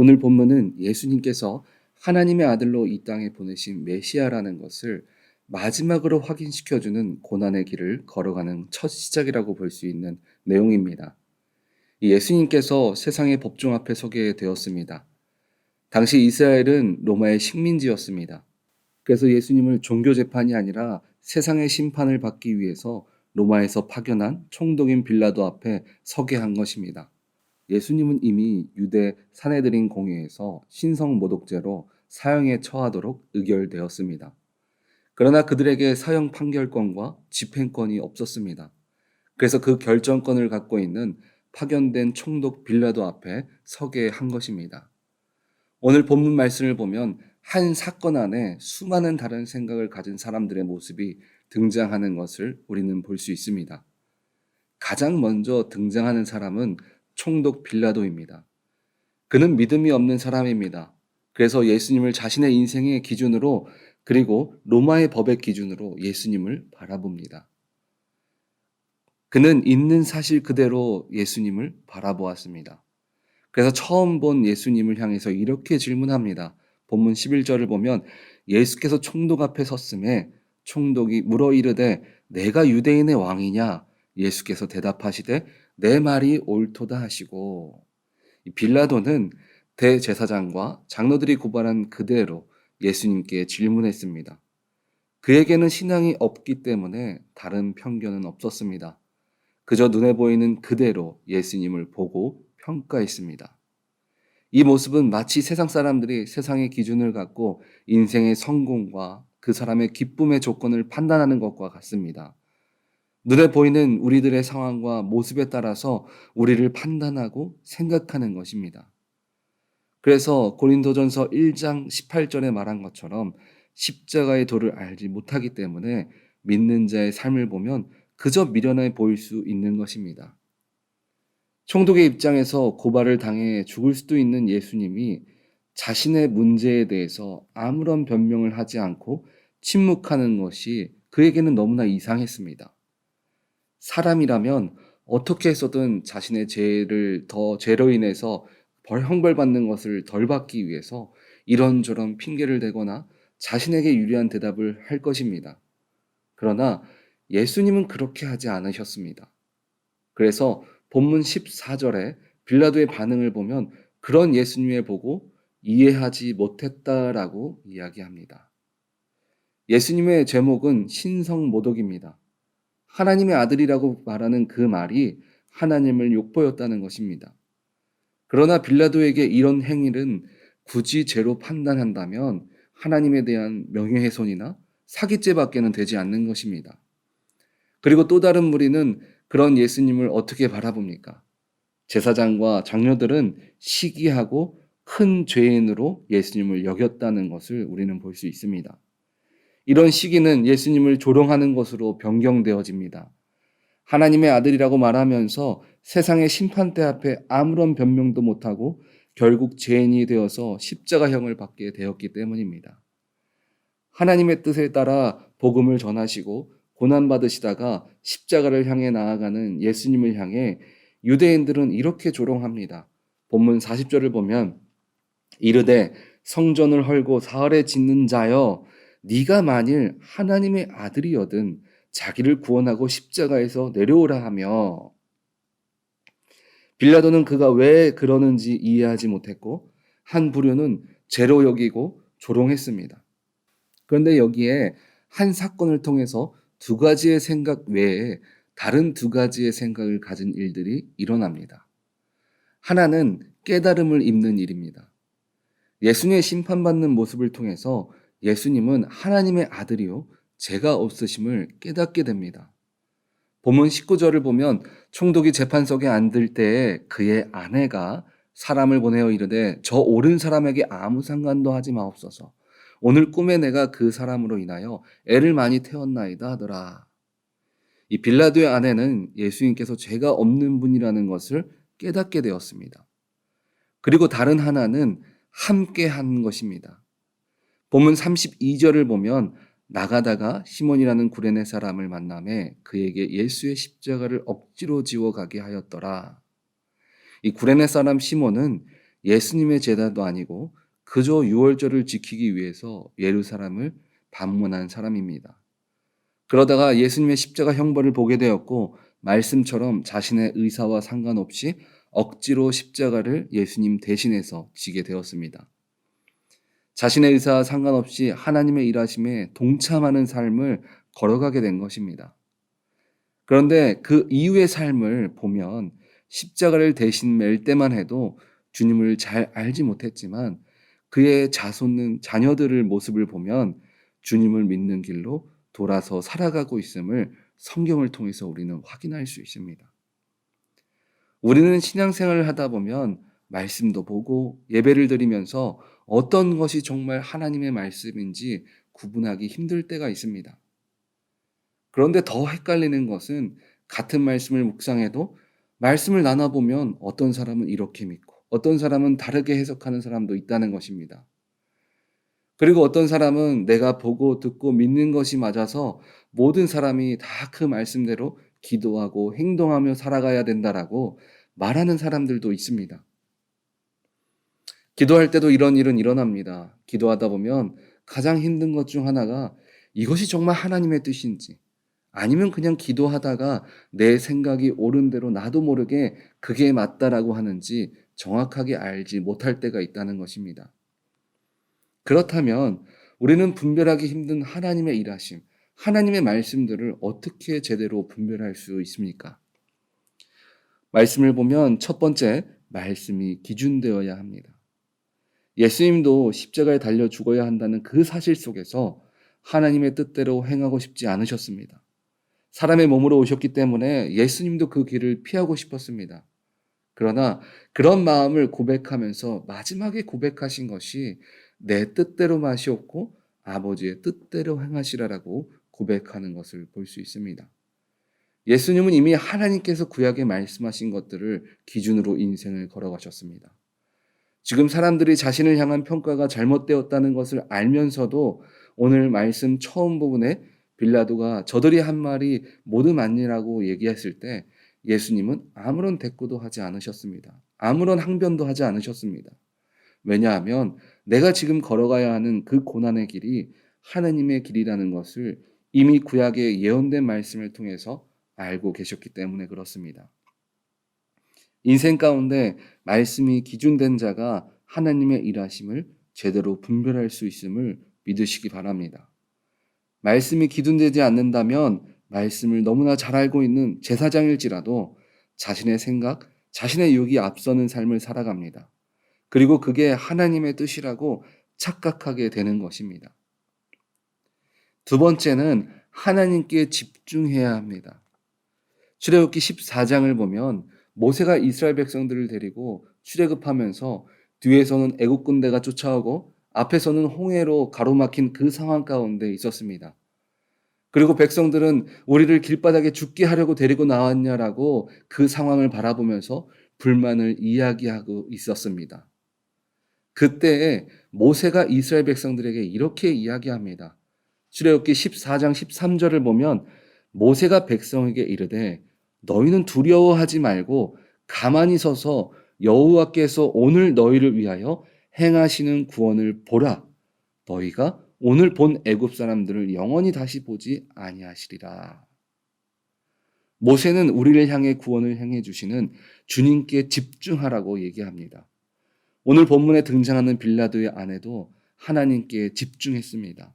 오늘 본문은 예수님께서 하나님의 아들로 이 땅에 보내신 메시아라는 것을 마지막으로 확인시켜주는 고난의 길을 걸어가는 첫 시작이라고 볼 수 있는 내용입니다. 이 예수님께서 세상의 법정 앞에 서게 되었습니다. 당시 이스라엘은 로마의 식민지였습니다. 그래서 예수님을 종교 재판이 아니라 세상의 심판을 받기 위해서 로마에서 파견한 총독인 빌라도 앞에 서게 한 것입니다. 예수님은 이미 유대 사내들인 공회에서 신성 모독죄로 사형에 처하도록 의결되었습니다. 그러나 그들에게 사형 판결권과 집행권이 없었습니다. 그래서 그 결정권을 갖고 있는 파견된 총독 빌라도 앞에 서게 한 것입니다. 오늘 본문 말씀을 보면 한 사건 안에 수많은 다른 생각을 가진 사람들의 모습이 등장하는 것을 우리는 볼 수 있습니다. 가장 먼저 등장하는 사람은 총독 빌라도입니다. 그는 믿음이 없는 사람입니다. 그래서 예수님을 자신의 인생의 기준으로 그리고 로마의 법의 기준으로 예수님을 바라봅니다. 그는 있는 사실 그대로 예수님을 바라보았습니다. 그래서 처음 본 예수님을 향해서 이렇게 질문합니다. 본문 11절을 보면 예수께서 총독 앞에 섰음에 총독이 물어 이르되 내가 유대인의 왕이냐? 예수께서 대답하시되 내 말이 옳도다 하시고, 빌라도는 대제사장과 장로들이 고발한 그대로 예수님께 질문했습니다. 그에게는 신앙이 없기 때문에 다른 편견은 없었습니다. 그저 눈에 보이는 그대로 예수님을 보고 평가했습니다. 이 모습은 마치 세상 사람들이 세상의 기준을 갖고 인생의 성공과 그 사람의 기쁨의 조건을 판단하는 것과 같습니다. 눈에 보이는 우리들의 상황과 모습에 따라서 우리를 판단하고 생각하는 것입니다. 그래서 고린도전서 1장 18절에 말한 것처럼 십자가의 도를 알지 못하기 때문에 믿는 자의 삶을 보면 그저 미련해 보일 수 있는 것입니다. 총독의 입장에서 고발을 당해 죽을 수도 있는 예수님이 자신의 문제에 대해서 아무런 변명을 하지 않고 침묵하는 것이 그에게는 너무나 이상했습니다. 사람이라면 어떻게 해서든 자신의 죄로 인해서 형벌받는 것을 덜 받기 위해서 이런저런 핑계를 대거나 자신에게 유리한 대답을 할 것입니다. 그러나 예수님은 그렇게 하지 않으셨습니다. 그래서 본문 14절에 빌라도의 반응을 보면 그런 예수님을 보고 이해하지 못했다라고 이야기합니다. 예수님의 제목은 신성모독입니다. 하나님의 아들이라고 말하는 그 말이 하나님을 욕보였다는 것입니다. 그러나 빌라도에게 이런 행위는 굳이 죄로 판단한다면 하나님에 대한 명예훼손이나 사기죄밖에는 되지 않는 것입니다. 그리고 또 다른 무리는 그런 예수님을 어떻게 바라봅니까? 제사장과 장로들은 시기하고 큰 죄인으로 예수님을 여겼다는 것을 우리는 볼 수 있습니다. 이런 시기는 예수님을 조롱하는 것으로 변경되어집니다. 하나님의 아들이라고 말하면서 세상의 심판대 앞에 아무런 변명도 못하고 결국 죄인이 되어서 십자가형을 받게 되었기 때문입니다. 하나님의 뜻에 따라 복음을 전하시고 고난받으시다가 십자가를 향해 나아가는 예수님을 향해 유대인들은 이렇게 조롱합니다. 본문 40절을 보면 이르되 성전을 헐고 사흘에 짓는 자여 네가 만일 하나님의 아들이여든 자기를 구원하고 십자가에서 내려오라 하며, 빌라도는 그가 왜 그러는지 이해하지 못했고 한 부류는 죄로 여기고 조롱했습니다. 그런데 여기에 한 사건을 통해서 두 가지의 생각 외에 다른 두 가지의 생각을 가진 일들이 일어납니다. 하나는 깨달음을 입는 일입니다. 예수님의 심판받는 모습을 통해서 예수님은 하나님의 아들이요 죄가 없으심을 깨닫게 됩니다. 본문 19절을 보면 총독이 재판석에 앉을 때에 그의 아내가 사람을 보내어 이르되 저 옳은 사람에게 아무 상관도 하지 마옵소서. 오늘 꿈에 내가 그 사람으로 인하여 애를 많이 태웠나이다 하더라. 이 빌라도의 아내는 예수님께서 죄가 없는 분이라는 것을 깨닫게 되었습니다. 그리고 다른 하나는 함께 한 것입니다. 본문 32절을 보면 나가다가 시몬이라는 구레네 사람을 만나매 그에게 예수의 십자가를 억지로 지워 가게 하였더라. 이 구레네 사람 시몬은 예수님의 제자도 아니고 그저 유월절을 지키기 위해서 예루살렘을 방문한 사람입니다. 그러다가 예수님의 십자가 형벌을 보게 되었고 말씀처럼 자신의 의사와 상관없이 억지로 십자가를 예수님 대신해서 지게 되었습니다. 자신의 의사와 상관없이 하나님의 일하심에 동참하는 삶을 걸어가게 된 것입니다. 그런데 그 이후의 삶을 보면 십자가를 대신 맬 때만 해도 주님을 잘 알지 못했지만 그의 자녀들의 모습을 보면 주님을 믿는 길로 돌아서 살아가고 있음을 성경을 통해서 우리는 확인할 수 있습니다. 우리는 신앙생활을 하다 보면 말씀도 보고 예배를 드리면서 어떤 것이 정말 하나님의 말씀인지 구분하기 힘들 때가 있습니다. 그런데 더 헷갈리는 것은 같은 말씀을 묵상해도 말씀을 나눠보면 어떤 사람은 이렇게 믿고 어떤 사람은 다르게 해석하는 사람도 있다는 것입니다. 그리고 어떤 사람은 내가 보고 듣고 믿는 것이 맞아서 모든 사람이 다 그 말씀대로 기도하고 행동하며 살아가야 된다라고 말하는 사람들도 있습니다. 기도할 때도 이런 일은 일어납니다. 기도하다 보면 가장 힘든 것 중 하나가 이것이 정말 하나님의 뜻인지 아니면 그냥 기도하다가 내 생각이 옳은 대로 나도 모르게 그게 맞다라고 하는지 정확하게 알지 못할 때가 있다는 것입니다. 그렇다면 우리는 분별하기 힘든 하나님의 일하심, 하나님의 말씀들을 어떻게 제대로 분별할 수 있습니까? 말씀을 보면 첫 번째, 말씀이 기준되어야 합니다. 예수님도 십자가에 달려 죽어야 한다는 그 사실 속에서 하나님의 뜻대로 행하고 싶지 않으셨습니다. 사람의 몸으로 오셨기 때문에 예수님도 그 길을 피하고 싶었습니다. 그러나 그런 마음을 고백하면서 마지막에 고백하신 것이 내 뜻대로 마시옵고 아버지의 뜻대로 행하시라라고 고백하는 것을 볼 수 있습니다. 예수님은 이미 하나님께서 구약에 말씀하신 것들을 기준으로 인생을 걸어가셨습니다. 지금 사람들이 자신을 향한 평가가 잘못되었다는 것을 알면서도 오늘 말씀 처음 부분에 빌라도가 저들이 한 말이 모두 맞니라고 얘기했을 때 예수님은 아무런 대꾸도 하지 않으셨습니다. 아무런 항변도 하지 않으셨습니다. 왜냐하면 내가 지금 걸어가야 하는 그 고난의 길이 하나님의 길이라는 것을 이미 구약에 예언된 말씀을 통해서 알고 계셨기 때문에 그렇습니다. 인생 가운데 말씀이 기준된 자가 하나님의 일하심을 제대로 분별할 수 있음을 믿으시기 바랍니다. 말씀이 기준되지 않는다면 말씀을 너무나 잘 알고 있는 제사장일지라도 자신의 생각, 자신의 욕이 앞서는 삶을 살아갑니다. 그리고 그게 하나님의 뜻이라고 착각하게 되는 것입니다. 두 번째는 하나님께 집중해야 합니다. 출애굽기 14장을 보면 모세가 이스라엘 백성들을 데리고 출애굽하면서 뒤에서는 애국 군대가 쫓아오고 앞에서는 홍해로 가로막힌 그 상황 가운데 있었습니다. 그리고 백성들은 우리를 길바닥에 죽게 하려고 데리고 나왔냐라고 그 상황을 바라보면서 불만을 이야기하고 있었습니다. 그때 모세가 이스라엘 백성들에게 이렇게 이야기합니다. 출애굽기 14장 13절을 보면 모세가 백성에게 이르되 너희는 두려워하지 말고 가만히 서서 여호와께서 오늘 너희를 위하여 행하시는 구원을 보라. 너희가 오늘 본 애굽 사람들을 영원히 다시 보지 아니하시리라. 모세는 우리를 향해 구원을 행해 주시는 주님께 집중하라고 얘기합니다. 오늘 본문에 등장하는 빌라도의 아내도 하나님께 집중했습니다.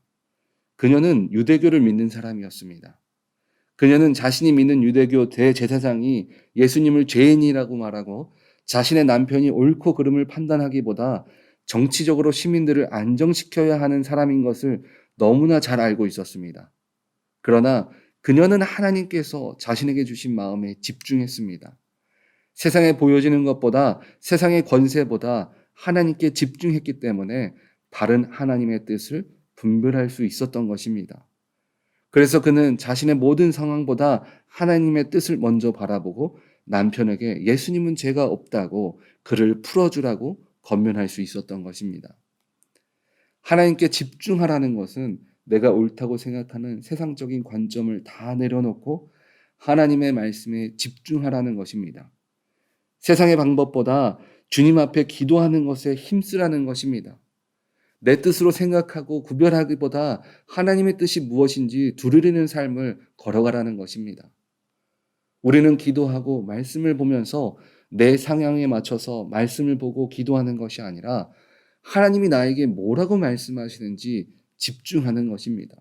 그녀는 유대교를 믿는 사람이었습니다. 그녀는 자신이 믿는 유대교 대제사장이 예수님을 죄인이라고 말하고 자신의 남편이 옳고 그름을 판단하기보다 정치적으로 시민들을 안정시켜야 하는 사람인 것을 너무나 잘 알고 있었습니다. 그러나 그녀는 하나님께서 자신에게 주신 마음에 집중했습니다. 세상에 보여지는 것보다 세상의 권세보다 하나님께 집중했기 때문에 바른 하나님의 뜻을 분별할 수 있었던 것입니다. 그래서 그는 자신의 모든 상황보다 하나님의 뜻을 먼저 바라보고 남편에게 예수님은 죄가 없다고 그를 풀어주라고 권면할 수 있었던 것입니다. 하나님께 집중하라는 것은 내가 옳다고 생각하는 세상적인 관점을 다 내려놓고 하나님의 말씀에 집중하라는 것입니다. 세상의 방법보다 주님 앞에 기도하는 것에 힘쓰라는 것입니다. 내 뜻으로 생각하고 구별하기보다 하나님의 뜻이 무엇인지 두루리는 삶을 걸어가라는 것입니다. 우리는 기도하고 말씀을 보면서 내 상향에 맞춰서 말씀을 보고 기도하는 것이 아니라 하나님이 나에게 뭐라고 말씀하시는지 집중하는 것입니다.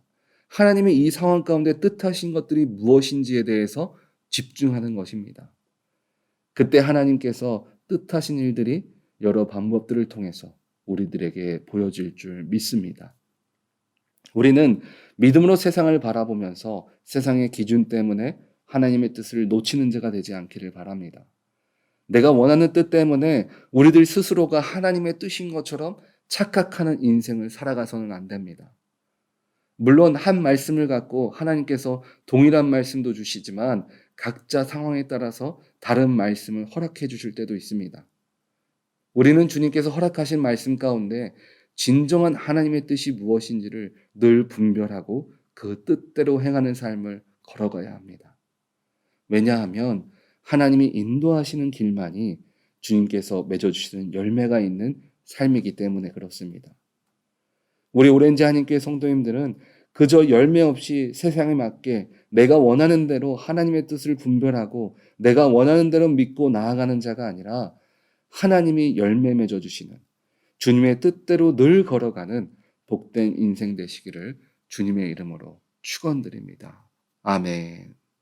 하나님의 이 상황 가운데 뜻하신 것들이 무엇인지에 대해서 집중하는 것입니다. 그때 하나님께서 뜻하신 일들이 여러 방법들을 통해서 우리들에게 보여질 줄 믿습니다. 우리는 믿음으로 세상을 바라보면서 세상의 기준 때문에 하나님의 뜻을 놓치는 자가 되지 않기를 바랍니다. 내가 원하는 뜻 때문에 우리들 스스로가 하나님의 뜻인 것처럼 착각하는 인생을 살아가서는 안 됩니다. 물론 한 말씀을 갖고 하나님께서 동일한 말씀도 주시지만 각자 상황에 따라서 다른 말씀을 허락해 주실 때도 있습니다. 우리는 주님께서 허락하신 말씀 가운데 진정한 하나님의 뜻이 무엇인지를 늘 분별하고 그 뜻대로 행하는 삶을 걸어가야 합니다. 왜냐하면 하나님이 인도하시는 길만이 주님께서 맺어주시는 열매가 있는 삶이기 때문에 그렇습니다. 우리 오렌지 한인교회 성도님들은 그저 열매 없이 세상에 맞게 내가 원하는 대로 하나님의 뜻을 분별하고 내가 원하는 대로 믿고 나아가는 자가 아니라 하나님이 열매 맺어주시는 주님의 뜻대로 늘 걸어가는 복된 인생 되시기를 주님의 이름으로 축원드립니다. 아멘.